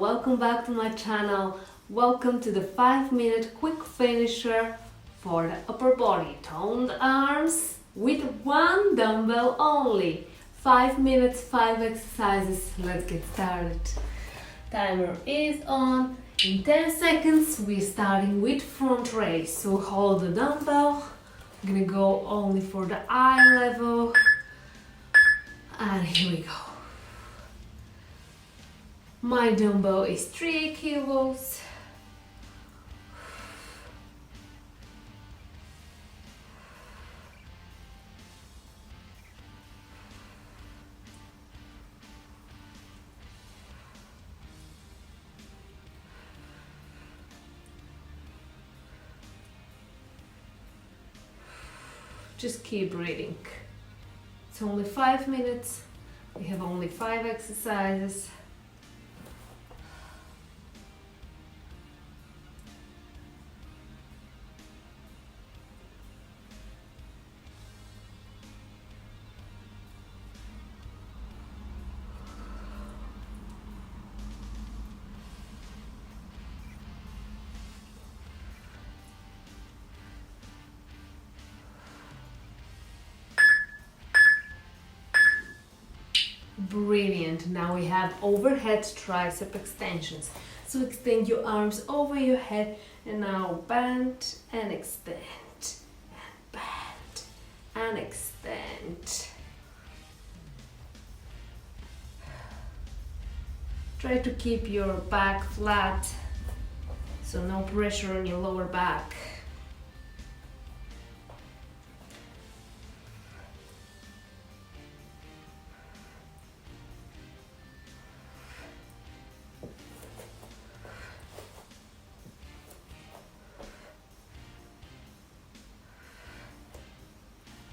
welcome back to my channel. Welcome to the 5-minute quick finisher for the upper body. Toned arms with one dumbbell only. 5 minutes, 5 exercises. Let's get started. Timer is on. In 10 seconds we're starting with front raise. So hold the dumbbell. I'm gonna go only for the eye level. And here we go. My dumbbell is 3 kilos. Just keep breathing. It's only 5 minutes. We have only 5 exercises. Brilliant. Now we have overhead tricep extensions. So extend your arms over your head and now bend and extend and bend and extend. Try to keep your back flat, so no pressure on your lower back.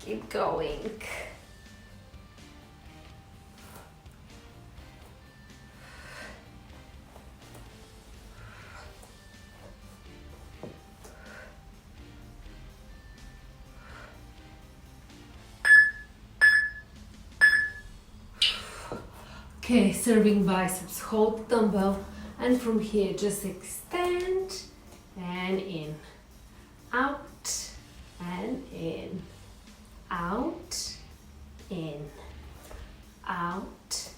Keep going. Okay, serving biceps. Hold the dumbbell and from here just extend and in, out and in. Out, in, out,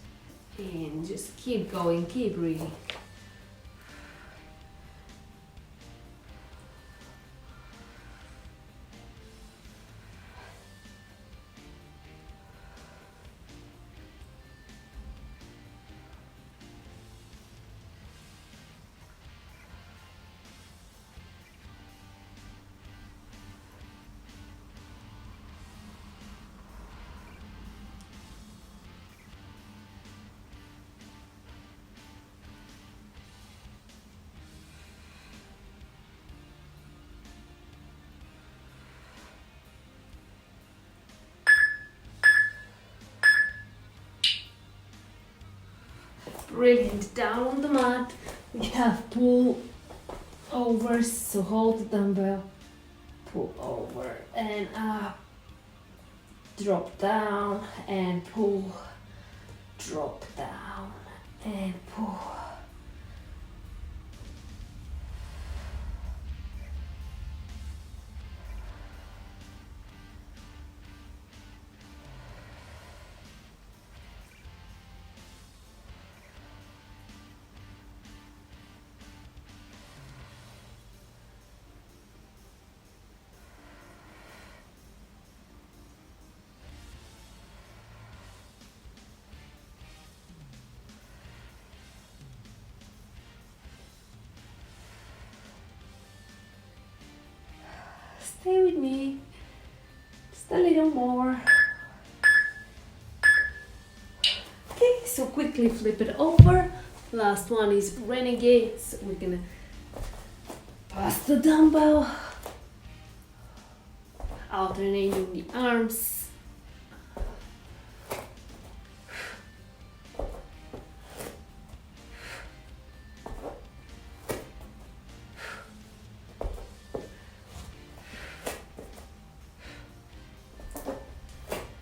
in. Just keep going, keep breathing. Brilliant. Down on the mat, we have pull overs. So hold the dumbbell, pull over and up, drop down and pull, drop down and pull. Stay with me, just a little more. Okay, so quickly flip it over. Last one is Renegades. We're gonna pass the dumbbell, alternating the arms.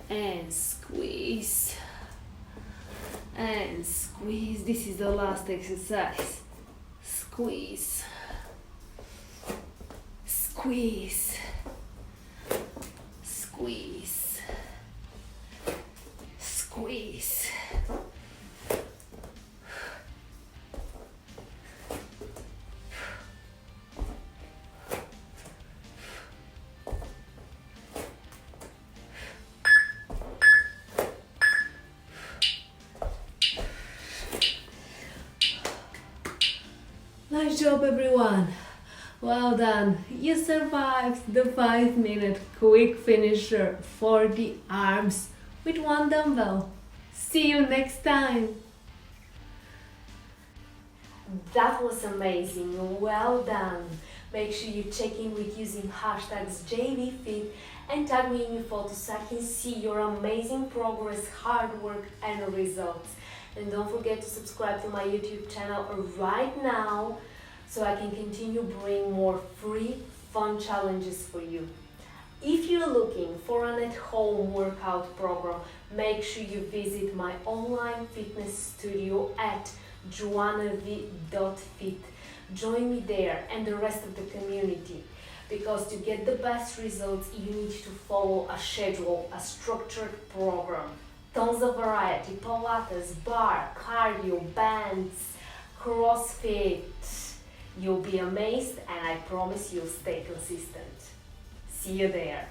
And squeeze and squeeze. This is the last exercise. Squeeze, squeeze, squeeze, squeeze. Nice job, everyone. Well done. You survived the 5-minute quick finisher for the arms with one dumbbell. See you next time. That was amazing. Well done. Make sure you check in with using hashtags JVFit and tag me in your photos so I can see your amazing progress, hard work and results. And don't forget to subscribe to my YouTube channel right now so I can continue bringing more free, fun challenges for you. If you're looking for an at-home workout program, make sure you visit my online fitness studio at joanav.fit. Join me there and the rest of the community, because to get the best results you need to follow a schedule, a structured program. Tons of variety, Pilates, bar, cardio, bands, CrossFit. You'll be amazed and I promise you'll stay consistent. See you there.